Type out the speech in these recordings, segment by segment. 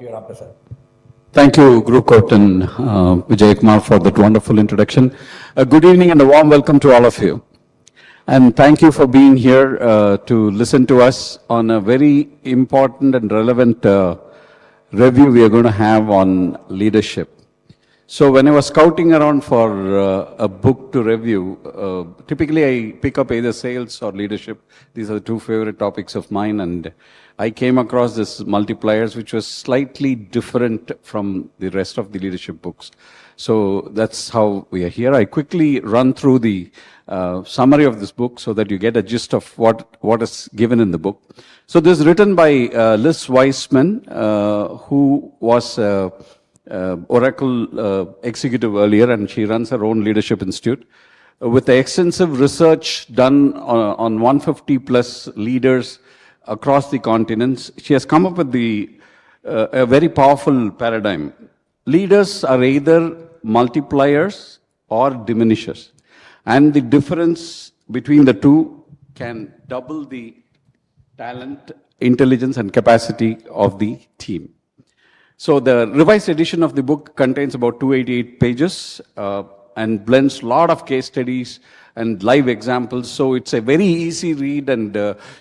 to you, Ramprasad. Thank you, Group Captain Vijay Kumar, for that wonderful introduction. Good evening and a warm welcome to all of you. And thank you for being here to listen to us on a very important and relevant review we are going to have on leadership. So when I was scouting around for a book to review, typically I pick up either sales or leadership. These are the two favorite topics of mine, and I came across this Multipliers, which was slightly different from the rest of the leadership books. So that's how we are here. I quickly run through the summary of this book so that you get a gist of what is given in the book. So this is written by Liz Wiseman, who was Oracle executive earlier, and she runs her own leadership institute. With the extensive research done on 150 plus leaders across the continents, she has come up with a very powerful paradigm. Leaders are either multipliers or diminishers, and the difference between the two can double the talent, intelligence, and capacity of the team. So the revised edition of the book contains about 288 pages and blends a lot of case studies and live examples. So it's a very easy read, and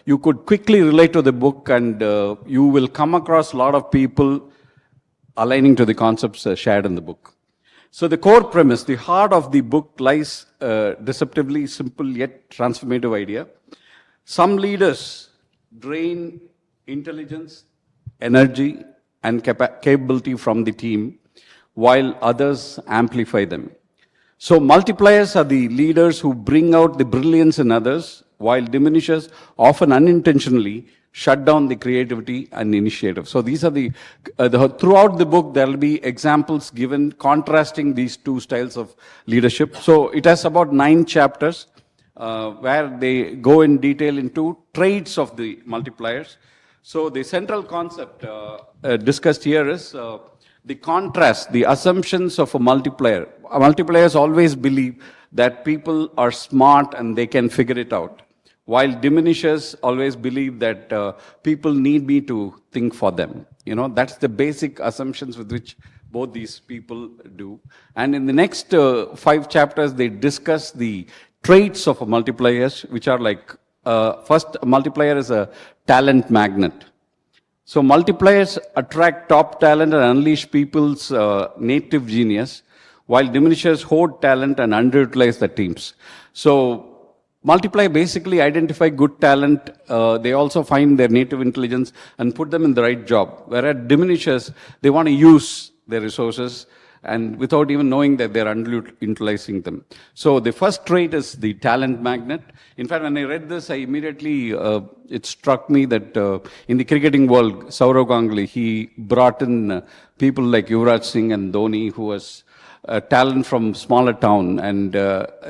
you could quickly relate to the book, and you will come across a lot of people aligning to the concepts shared in the book. So the core premise, the heart of the book lies deceptively simple yet transformative idea. Some leaders drain intelligence, energy, and capability from the team, while others amplify them. So multipliers are the leaders who bring out the brilliance in others, while diminishers often unintentionally shut down the creativity and initiative. So these are throughout the book, there will be examples given contrasting these two styles of leadership. So it has about 9 chapters where they go in detail into traits of the multipliers. So the central concept discussed here is the contrast, the assumptions of a multiplier. Multipliers always believe that people are smart and they can figure it out, while diminishers always believe that people need me to think for them. You know, that's the basic assumptions with which both these people do. And in the next 5 chapters, they discuss the traits of a multipliers, which are like, first, a multiplier is a talent magnet. So multipliers attract top talent and unleash people's native genius, while diminishers hoard talent and underutilize the teams. So multiplier basically identify good talent. They also find their native intelligence and put them in the right job. Whereas diminishers, they want to use their resources and without even knowing that they're underutilizing them. So the first trait is the talent magnet. In fact, when I read this, I immediately, it struck me that in the cricketing world, Sourav Ganguly, he brought in people like Yuvraj Singh and Dhoni, who was talent from smaller town, and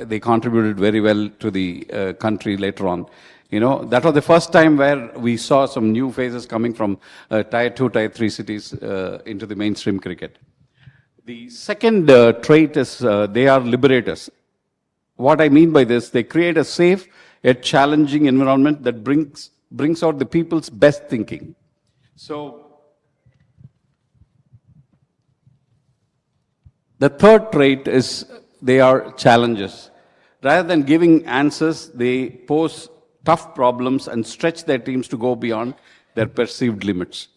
they contributed very well to the country later on. You know, that was the first time where we saw some new faces coming from tier 2, tier 3 cities into the mainstream cricket. The second trait is they are liberators. What I mean by this, they create a safe yet challenging environment that brings out the people's best thinking. So the third trait is they are challengers. Rather than giving answers, they pose tough problems and stretch their teams to go beyond their perceived limits.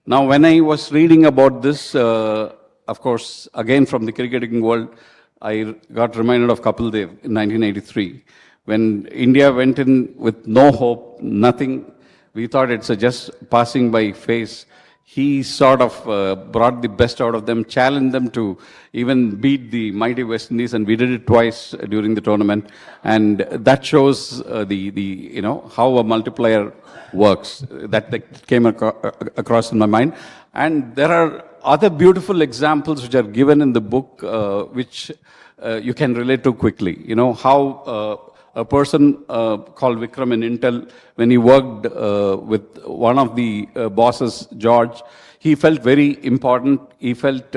Now, when I was reading about this, of course, again from the cricketing world, I got reminded of Kapil Dev in 1983. When India went in with no hope, nothing, we thought it's just passing by phase. He sort of brought the best out of them, challenged them to even beat the mighty West Indies, and we did it twice during the tournament. And that shows you know, how a multiplier works. That came across in my mind. And there are other beautiful examples which are given in the book, which you can relate to quickly. You know, how a person called Vikram in Intel, when he worked with one of the bosses, George, he felt very important. He felt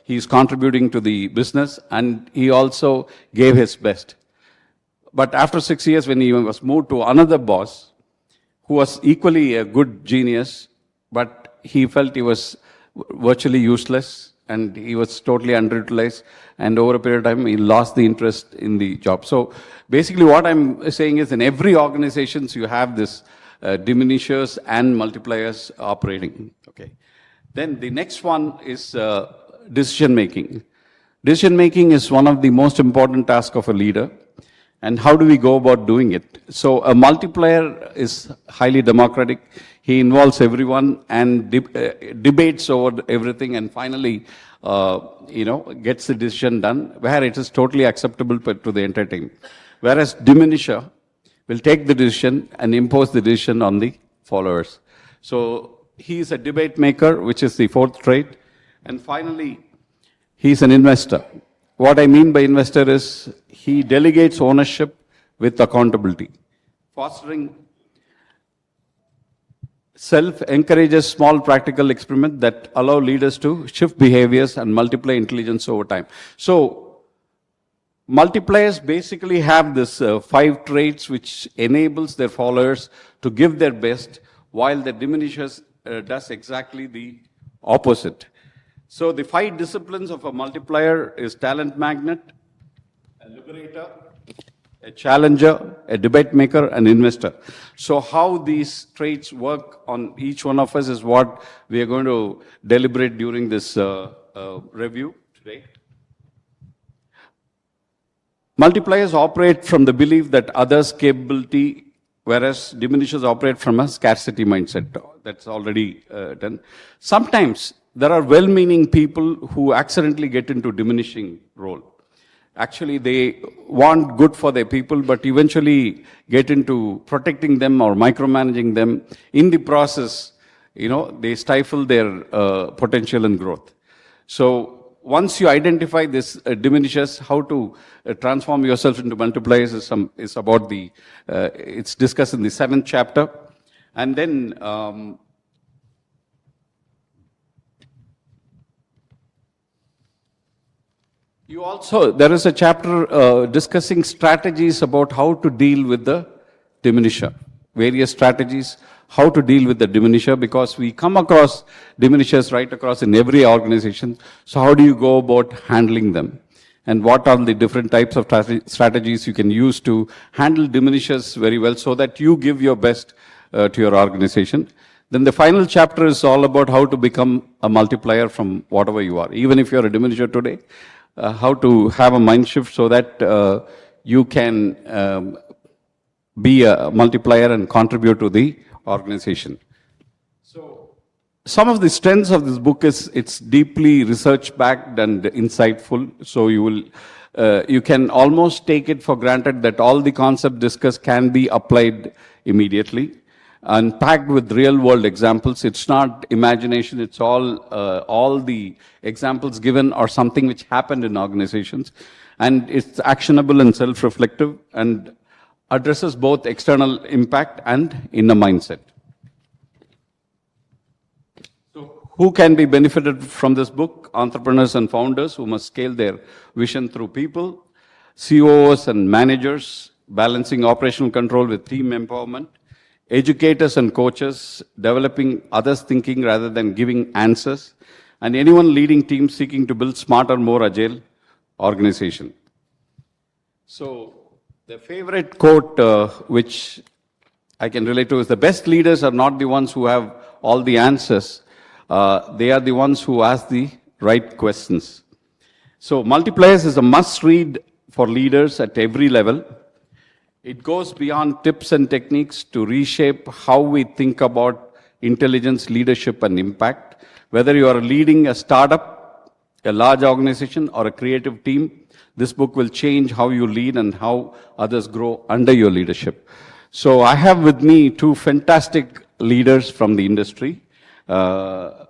he's contributing to the business, and he also gave his best. But after 6 years, when he was moved to another boss, who was equally a good genius, but he felt he was virtually useless and he was totally underutilized, and over a period of time he lost the interest in the job. So basically what I'm saying is, in every organizations you have this diminishers and multipliers operating. Okay. Then the next one is decision making. Decision making is one of the most important tasks of a leader. And how do we go about doing it? So a multiplier is highly democratic. He involves everyone and debates over everything, and finally, gets the decision done where it is totally acceptable to the entire team. Whereas diminisher will take the decision and impose the decision on the followers. So he is a debate maker, which is the fourth trait. And finally, he's an investor. What I mean by investor is he delegates ownership with accountability. Fostering encourages small practical experiments that allow leaders to shift behaviors and multiply intelligence over time. So multipliers basically have this 5 traits which enables their followers to give their best, while the diminishers does exactly the opposite. So the 5 disciplines of a multiplier is talent magnet, a liberator, a challenger, a debate maker, an investor. So how these traits work on each one of us is what we are going to deliberate during this review today. Multipliers operate from the belief that others' capability, whereas diminishers operate from a scarcity mindset. That's already done. Sometimes there are well-meaning people who accidentally get into diminishing role. Actually, they want good for their people, but eventually get into protecting them or micromanaging them. In the process, they stifle their potential and growth. So once you identify this diminishes, how to transform yourself into multipliers is about it's discussed in the 7th chapter. And then there is a chapter discussing strategies about how to deal with the diminisher. Various strategies, how to deal with the diminisher, because we come across diminishers right across in every organization. So how do you go about handling them? And what are the different types of strategies you can use to handle diminishers very well so that you give your best to your organization? Then the final chapter is all about how to become a multiplier from whatever you are. Even if you're a diminisher today, how to have a mind shift so that you can be a multiplier and contribute to the organization. So some of the strengths of this book is it's deeply research-backed and insightful. So you can almost take it for granted that all the concepts discussed can be applied immediately, and packed with real-world examples. It's not imagination. It's all the examples given are something which happened in organizations, and it's actionable and self-reflective and addresses both external impact and inner mindset. So who can be benefited from this book? Entrepreneurs and founders who must scale their vision through people, COOs and managers, balancing operational control with team empowerment, educators and coaches, developing others' thinking rather than giving answers, and anyone leading teams seeking to build smarter, more agile organization. So the favorite quote which I can relate to is, the best leaders are not the ones who have all the answers. They are the ones who ask the right questions. So Multipliers is a must-read for leaders at every level. It goes beyond tips and techniques to reshape how we think about intelligence, leadership, and impact. Whether you are leading a startup, a large organization, or a creative team, this book will change how you lead and how others grow under your leadership. So I have with me 2 fantastic leaders from the industry. Mr.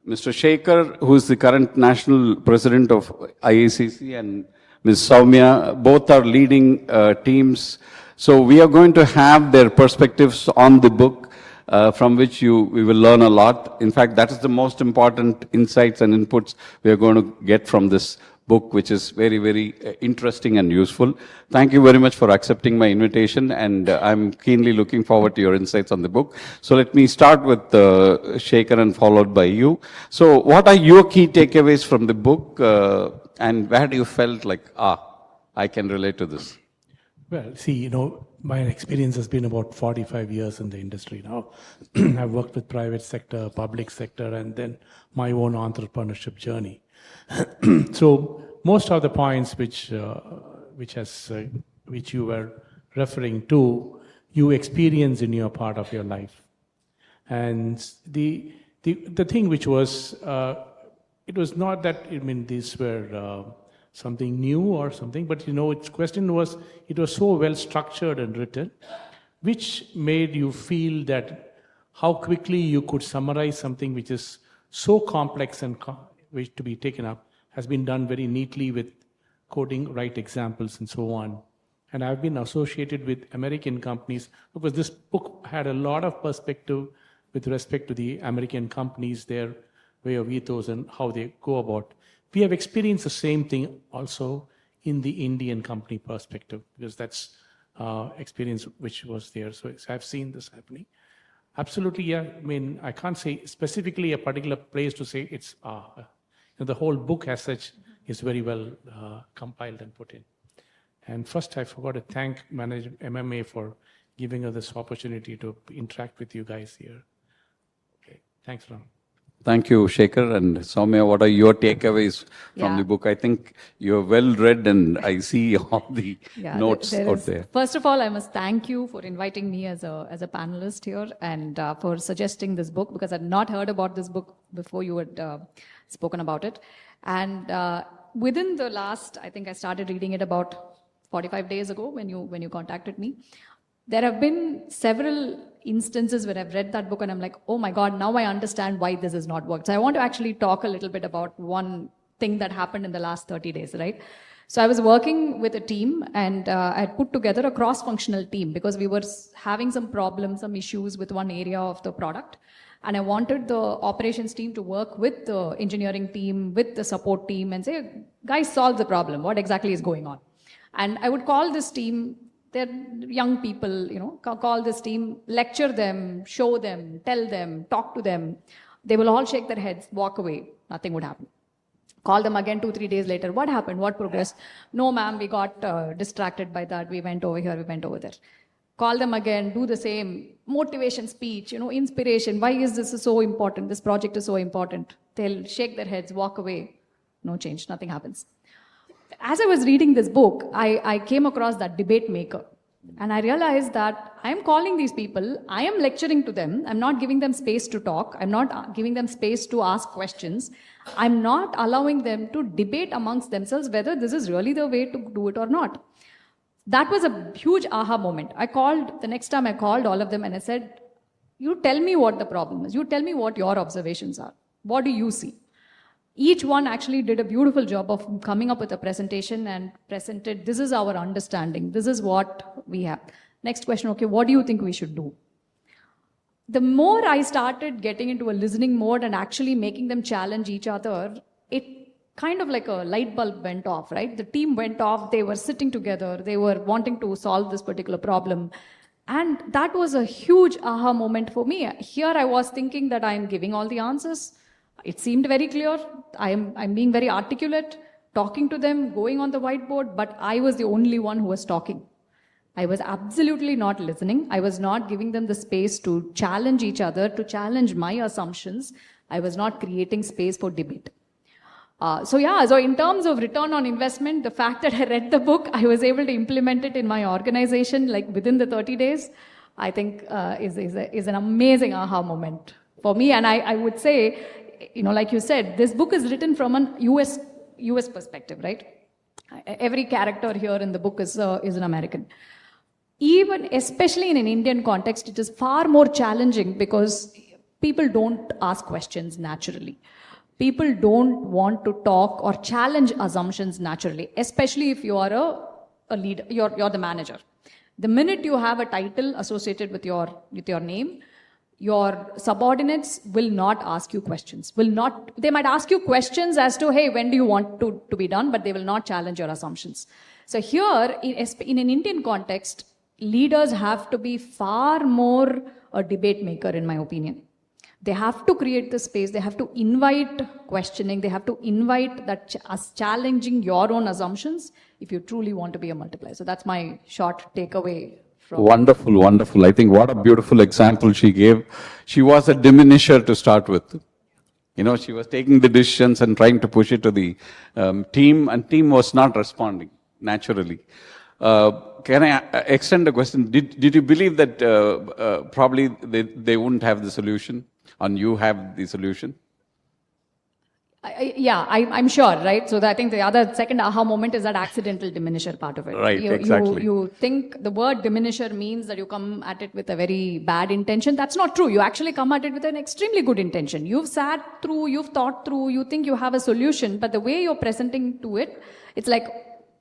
Shekhar, who is the current national president of IACC, and Ms. Soumya, both are leading teams. So we are going to have their perspectives on the book, from which we will learn a lot. In fact, that is the most important insights and inputs we are going to get from this book, which is very, very interesting and useful. Thank you very much for accepting my invitation, and I'm keenly looking forward to your insights on the book. So let me start with Shekhar and followed by you. So what are your key takeaways from the book, and where do you felt like, I can relate to this? Well, see, my experience has been about 45 years in the industry now. I've worked with private sector, public sector, and then my own entrepreneurship journey. So most of the points which you were referring to, you experience in your part of your life. And the thing which was, it was not that, these were something new or something, but its question was, it was so well structured and written, which made you feel that how quickly you could summarize something which is so complex and which to be taken up, has been done very neatly with quoting right examples and so on. And I've been associated with American companies because this book had a lot of perspective with respect to the American companies, their way of ethos and how they go about. We have experienced the same thing also in the Indian company perspective, because that's experience which was there. So I've seen this happening. Absolutely, yeah. I can't say specifically a particular place to say it's the whole book as such is very well compiled and put in. And first, I forgot to thank MMA for giving us this opportunity to interact with you guys here. Okay, thanks, Ram. Thank you, Shekhar. And Soumya, what are your takeaways from the book? I think you're well read, and I see all the notes out there. First of all, I must thank you for inviting me as a panelist here and for suggesting this book, because I'd not heard about this book before you had spoken about it. And within the last, I think I started reading it about 45 days ago when you contacted me. There have been several instances where I've read that book and I'm like, oh my God, now I understand why this has not worked. So I want to actually talk a little bit about one thing that happened in the last 30 days, right? So I was working with a team and I had put together a cross-functional team because we were having some problems, some issues with one area of the product. And I wanted the operations team to work with the engineering team, with the support team and say, guys, solve the problem. What exactly is going on? And I would call this team, they're young people, call this team, lecture them, show them, tell them, talk to them. They will all shake their heads, walk away. Nothing would happen. Call them again 2-3 days later. What happened? What progress? No, ma'am, we got distracted by that. We went over here, we went over there. Call them again, do the same. Motivation speech, inspiration. Why is this so important? This project is so important. They'll shake their heads, walk away. No change, nothing happens. As I was reading this book, I came across that debate maker. And I realized that I'm calling these people, I am lecturing to them, I'm not giving them space to talk, I'm not giving them space to ask questions, I'm not allowing them to debate amongst themselves whether this is really the way to do it or not. That was a huge aha moment. The next time I called all of them and I said, you tell me what the problem is, you tell me what your observations are, what do you see? Each one actually did a beautiful job of coming up with a presentation and presented, this is our understanding, this is what we have. Next question, okay, what do you think we should do? The more I started getting into a listening mode and actually making them challenge each other, it kind of like a light bulb went off, right? The team went off, they were sitting together, they were wanting to solve this particular problem. And that was a huge aha moment for me. Here I was thinking that I'm giving all the answers. It seemed very clear. I'm being very articulate, talking to them, going on the whiteboard, but I was the only one who was talking. I was absolutely not listening. I was not giving them the space to challenge each other, to challenge my assumptions. I was not creating space for debate. So in terms of return on investment, the fact that I read the book, I was able to implement it in my organization like within the 30 days, I think is an amazing aha moment for me. And I would say, like you said, this book is written from an US perspective, right? Every character here in the book is an American. Even, especially in an Indian context, it is far more challenging because people don't ask questions naturally. People don't want to talk or challenge assumptions naturally, especially if you are a leader, you're the manager. The minute you have a title associated with your name, your subordinates will not ask you questions. They might ask you questions as to, hey, when do you want to be done, but they will not challenge your assumptions. So here, in an Indian context, leaders have to be far more a debate maker, in my opinion. They have to create the space, they have to invite questioning, they have to invite that us challenging your own assumptions if you truly want to be a multiplier. So that's my short takeaway from. Wonderful, wonderful. I think what a beautiful example she gave. She was a diminisher to start with. You know, she was taking the decisions and trying to push it to the team, and team was not responding naturally. Can I extend the question? Did you believe that probably they wouldn't have the solution, and you have the solution? I'm sure, right? So I think the other second aha moment is that accidental diminisher part of it. Right, exactly. You think the word diminisher means that you come at it with a very bad intention. That's not true. You actually come at it with an extremely good intention. You've sat through, you've thought through, you think you have a solution, but the way you're presenting to it, it's like,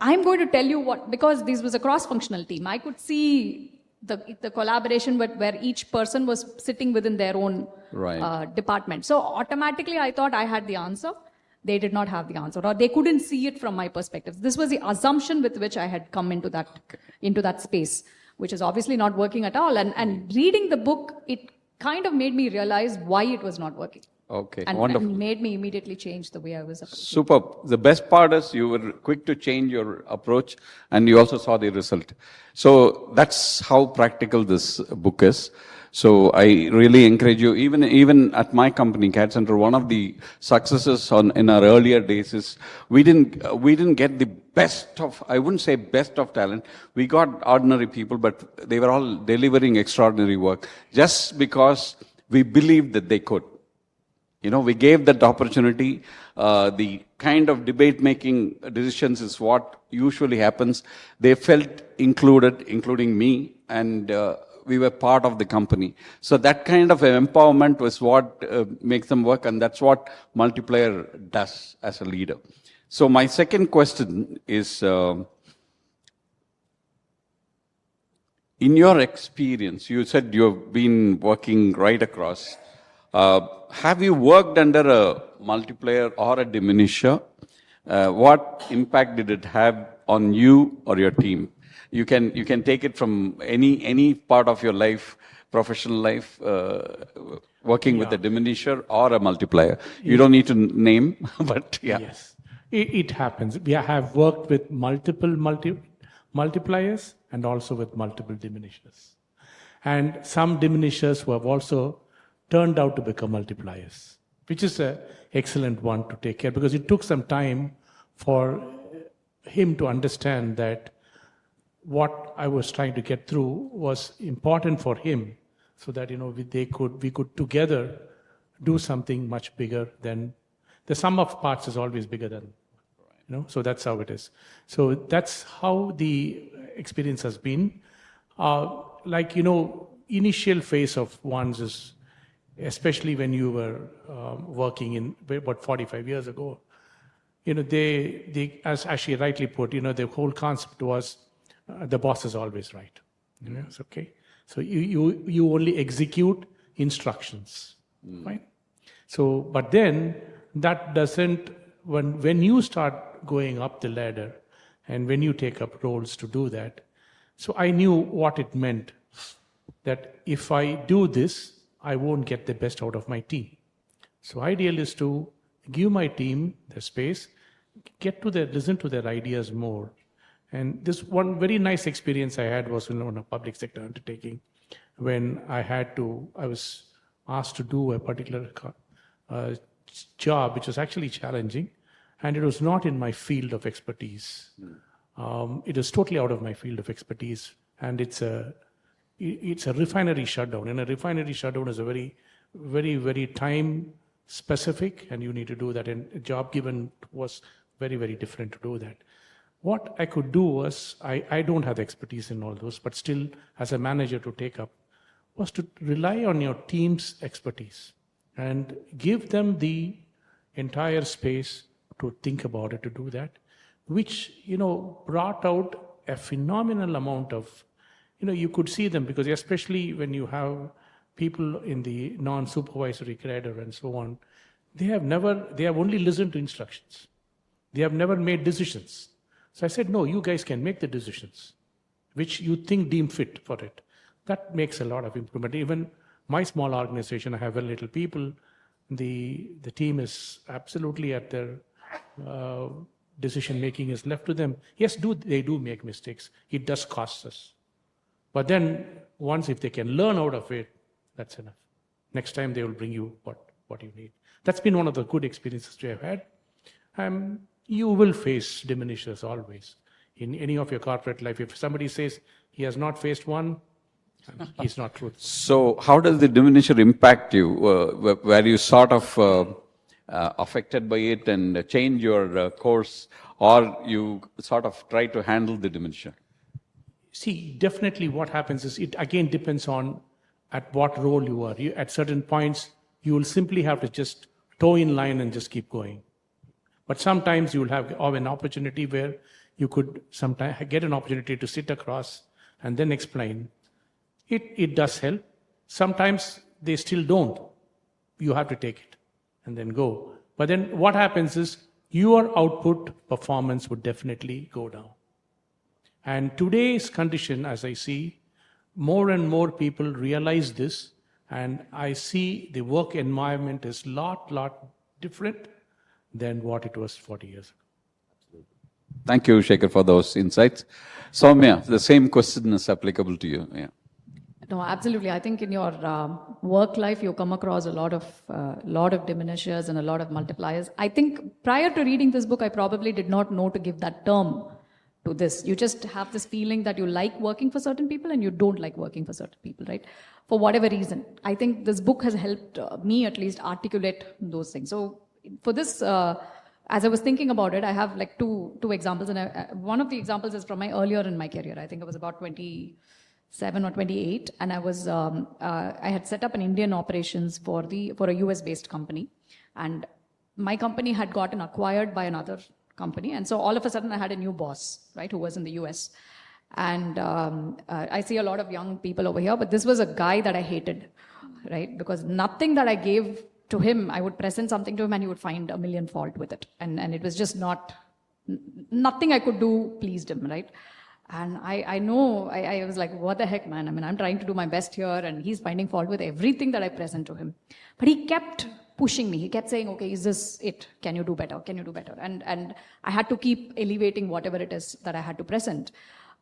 I'm going to tell you what, because this was a cross-functional team. I could see the collaboration where each person was sitting within their own department. So automatically I thought I had the answer. They did not have the answer, or they couldn't see it from my perspective. This was the assumption with which I had come into that space, which is obviously not working at all. And reading the book, it kind of made me realize why it was not working. Okay, and, wonderful. And made me immediately change the way I was approaching. Superb. The best part is you were quick to change your approach, and you also saw the result. So that's how practical this book is. So I really encourage you, even at my company, CAD Center, one of the successes in our earlier days is we didn't get the best of, I wouldn't say best of talent. We got ordinary people, but they were all delivering extraordinary work just because we believed that they could. You know, we gave that opportunity. The kind of debate-making decisions is what usually happens. They felt included, including me, and we were part of the company. So that kind of empowerment was what makes them work, and that's what Multiplier does as a leader. So my second question is, in your experience, you said you've been working right across. Have you worked under a multiplier or a diminisher? What impact did it have on you or your team? You can take it from any part of your life, professional life, working with a diminisher or a multiplier. You don't need to name, but yeah. Yes, it happens. We have worked with multiple multipliers and also with multiple diminishers. And some diminishers who have also turned out to become multipliers, which is an excellent one to take care, because it took some time for him to understand that what I was trying to get through was important for him, so that we could together do something much bigger than the sum of parts is always bigger than so that's how it is. So that's how the experience has been. Initial phase of ones is, especially when you were working in about 45 years ago, they as she rightly put, the whole concept was the boss is always right. It's okay. So you only execute instructions, right? So, but then that doesn't, when you start going up the ladder and when you take up roles to do that, so I knew what it meant, that if I do this, I won't get the best out of my team. So ideal is to give my team the space, listen to their ideas more. And this one very nice experience I had was in a public sector undertaking, when I was asked to do a particular job which was actually challenging, and it was not in my field of expertise. It is totally out of my field of expertise, and it's a refinery shutdown. And a refinery shutdown is a very, very, very time specific, and you need to do that. And a job given was very, very different to do that. What I could do was, I don't have expertise in all those, but still as a manager to take up, was to rely on your team's expertise and give them the entire space to think about it, to do that, which, brought out a phenomenal amount of, you could see them, because especially when you have people in the non-supervisory cadre and so on, they have only listened to instructions. They have never made decisions. So I said, no, you guys can make the decisions, which you think deem fit for it. That makes a lot of improvement. Even my small organization, I have very little people. The team is absolutely at their decision making is left to them. Yes, they do make mistakes. It does cost us. But then once if they can learn out of it, that's enough. Next time they will bring you what you need. That's been one of the good experiences we have had. You will face diminishers always. In any of your corporate life, if somebody says he has not faced one, he's not truthful. So how does the diminisher impact you? Were you sort of affected by it and change your course, or you sort of try to handle the diminisher? See, definitely what happens is it again depends on at what role you are. At certain points, you will simply have to just toe in line and just keep going. But sometimes you will have an opportunity where you could sometimes get an opportunity to sit across and then explain. It does help. Sometimes they still don't. You have to take it and then go. But then what happens is your output performance would definitely go down. And today's condition, as I see, more and more people realize this, and I see the work environment is lot different than what it was 40 years ago. Thank you, Shekhar, for those insights. Soumya, the same question is applicable to you. Yeah. No, absolutely. I think in your work life, you come across a lot of diminishers and a lot of multipliers. I think prior to reading this book, I probably did not know to give that term to this. You just have this feeling that you like working for certain people and you don't like working for certain people, right? For whatever reason. I think this book has helped me at least articulate those things. So for this, as I was thinking about it, I have like two examples, and one of the examples is from earlier in my career. I think I was about 27 or 28, and I had set up an Indian operations for a US based company, and my company had gotten acquired by another company, and so all of a sudden I had a new boss, right, who was in the US. And I see a lot of young people over here, but this was a guy that I hated, right? Because nothing that I gave to him, I would present something to him and he would find a million fault with it. And it was just nothing I could do pleased him, right? And I know, I was like, what the heck, man? I mean, I'm trying to do my best here and he's finding fault with everything that I present to him. But he kept pushing me. He kept saying, okay, is this it? Can you do better? Can you do better? And I had to keep elevating whatever it is that I had to present.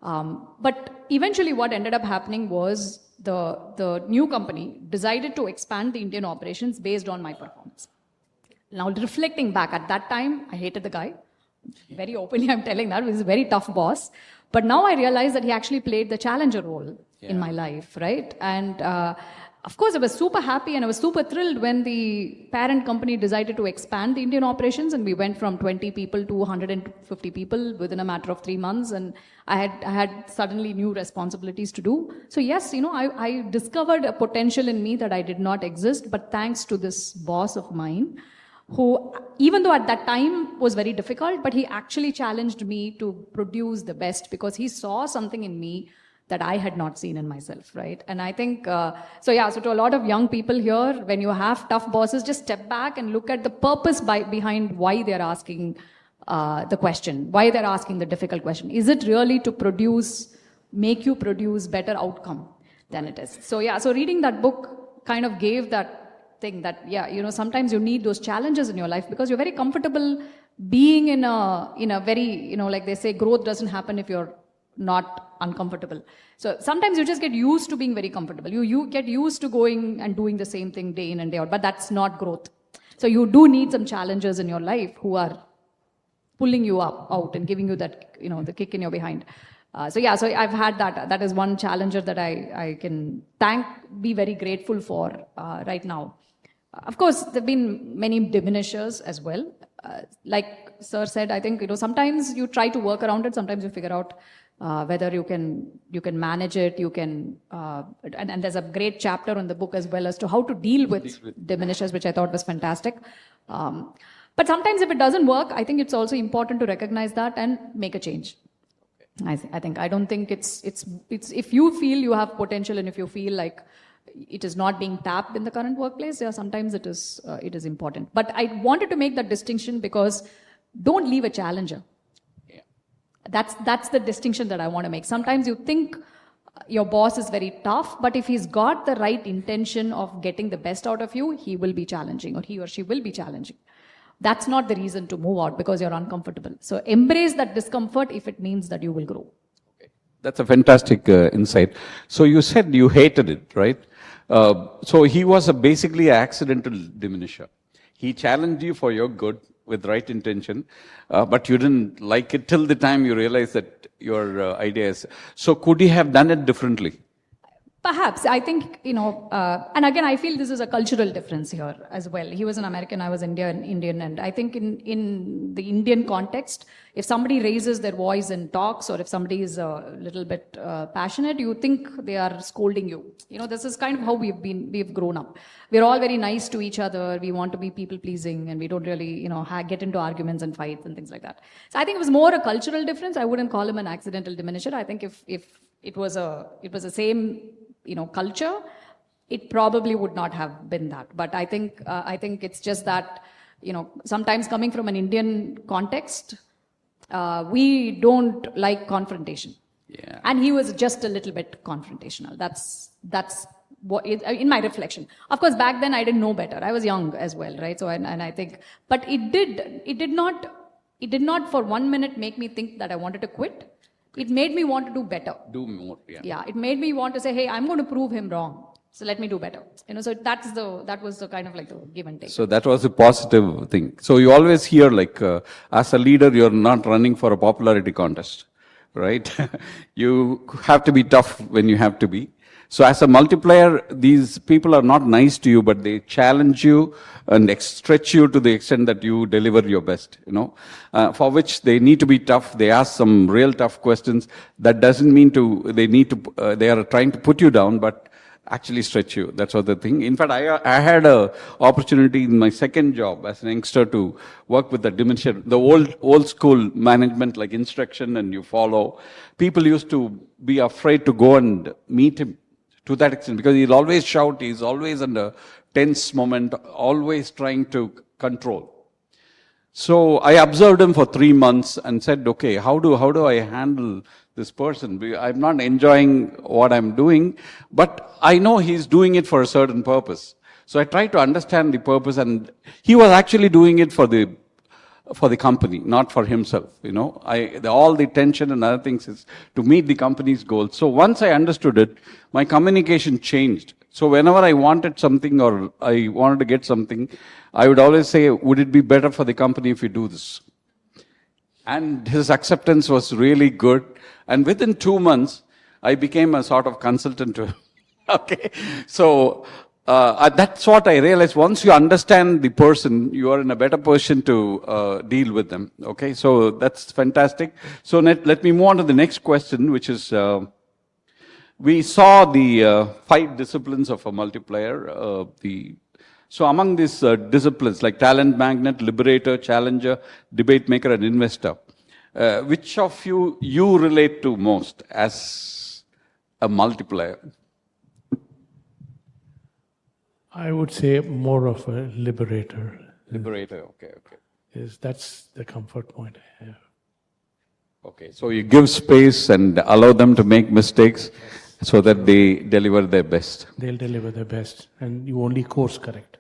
But eventually what ended up happening was the new company decided to expand the Indian operations based on my performance. Now, reflecting back at that time, I hated the guy. Very openly, I'm telling that. He was a very tough boss. But now I realize that he actually played the challenger role in my life, right? And of course, I was super happy and I was super thrilled when the parent company decided to expand the Indian operations, and we went from 20 people to 150 people within a matter of 3 months, and I had suddenly new responsibilities to do. So yes, I discovered a potential in me that I did not exist, but thanks to this boss of mine, who, even though at that time was very difficult, but he actually challenged me to produce the best because he saw something in me that I had not seen in myself, right? And I think, so to a lot of young people here, when you have tough bosses, just step back and look at the purpose behind why they're asking the question, why they're asking the difficult question. Is it really to make you produce better outcome than it is? So reading that book kind of gave that thing that, sometimes you need those challenges in your life because you're very comfortable being in a very, like they say, growth doesn't happen if you're not uncomfortable. So sometimes you just get used to being very comfortable. You get used to going and doing the same thing day in and day out, but that's not growth. So you do need some challenges in your life who are pulling you out and giving you that, the kick in your behind. So I've had that. That is one challenger that I can be very grateful for right now. Of course, there have been many diminishers as well. Like Sir said, I think, sometimes you try to work around it. Sometimes you figure out whether you can manage it, and there's a great chapter in the book as well as to how to deal with diminishers, which I thought was fantastic. But sometimes if it doesn't work, I think it's also important to recognize that and make a change. I don't think it's if you feel you have potential and if you feel like it is not being tapped in the current workplace, yeah, sometimes it is important. But I wanted to make that distinction because don't leave a challenger. That's the distinction that I want to make. Sometimes you think your boss is very tough, but if he's got the right intention of getting the best out of you, he will be challenging, or he or she will be challenging. That's not the reason to move out because you're uncomfortable. So embrace that discomfort if it means that you will grow. Okay. That's a fantastic insight. So you said you hated it, right? So he was basically an accidental diminisher. He challenged you for your good with right intention, but you didn't like it till the time you realized that your idea is. So could he have done it differently? Perhaps. I think, and again, I feel this is a cultural difference here as well. He was an American, I was Indian, and I think in the Indian context, if somebody raises their voice and talks, or if somebody is a little bit passionate, you think they are scolding you. This is kind of how we've grown up. We're all very nice to each other. We want to be people pleasing, and we don't really, get into arguments and fights and things like that. So I think it was more a cultural difference. I wouldn't call him an accidental diminisher. I think if it was the same, culture, it probably would not have been that. But I think it's just that, sometimes coming from an Indian context, we don't like confrontation. Yeah. And he was just a little bit confrontational. That's what in my reflection. Of course, back then I didn't know better. I was young as well, right? So and I think, but it did not for 1 minute make me think that I wanted to quit. It made me want to do better. Do more, yeah. Yeah, it made me want to say, hey, I'm going to prove him wrong. So let me do better. So that was the kind of like the give and take. So that was a positive thing. So you always hear as a leader, you're not running for a popularity contest, right? You have to be tough when you have to be. So as a multiplier, these people are not nice to you, but they challenge you and stretch you to the extent that you deliver your best, for which they need to be tough. They ask some real tough questions. That doesn't mean they are trying to put you down, but actually stretch you. That's what the thing. In fact, I had a opportunity in my second job as an youngster to work with the diminisher, the old school management, like instruction and you follow. People used to be afraid to go and meet him to that extent, because he'll always shout, he's always under tense moment, always trying to control. So I observed him for 3 months and said, okay, how do I handle this person? I'm not enjoying what I'm doing, but I know he's doing it for a certain purpose. So I tried to understand the purpose, and he was actually doing it for the company, not for himself. All the tension and other things is to meet the company's goals. So once I understood it, my communication changed. So whenever I wanted something or I wanted to get something, I would always say, would it be better for the company if we do this? And his acceptance was really good. And within 2 months, I became a sort of consultant to him. Okay. So that's what I realized. Once you understand the person, you are in a better position to deal with them. Okay, so that's fantastic. So let me move on to the next question, which is, we saw the 5 disciplines of a multiplier. So among these disciplines, like talent magnet, liberator, challenger, debate maker, and investor, which of you relate to most as a multiplier? I would say more of a liberator. Liberator, okay. That's the comfort point I have. Okay, so you give space and allow them to make mistakes so that they deliver their best. They'll deliver their best, and you only course correct.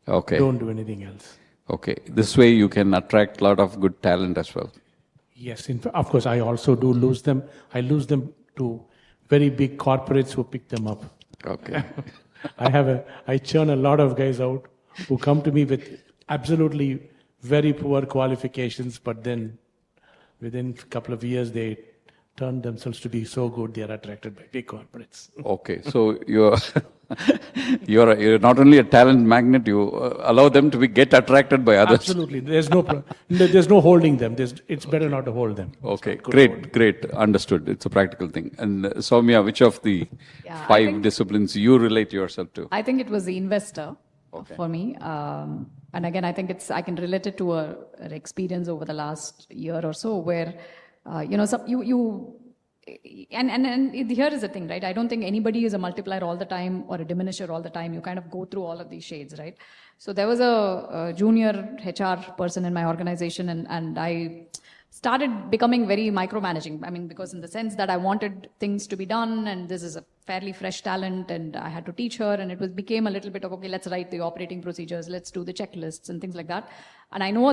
Okay. Don't do anything else. Okay, this way you can attract a lot of good talent as well. Yes, of course, I also do lose them. I lose them to very big corporates who pick them up. Okay. I churn a lot of guys out who come to me with absolutely very poor qualifications, but then within a couple of years they turn themselves to be so good they are attracted by big corporates. Okay, so you're not only a talent magnet, you allow them to get attracted by others. Absolutely, there's no holding them. It's better not to hold them. Okay, great, understood. It's a practical thing. And Soumya, which of the 5 disciplines you relate yourself to? I think it was the investor for me. And again, I think I can relate it to an experience over the last year or so where, and here is the thing, right? I don't think anybody is a multiplier all the time or a diminisher all the time. You kind of go through all of these shades, right? So there was a junior HR person in my organization, and I started becoming very micromanaging. I mean, because in the sense that I wanted things to be done, and this is a fairly fresh talent, and I had to teach her, and it became a little bit of, okay, let's write the operating procedures, let's do the checklists and things like that. And I know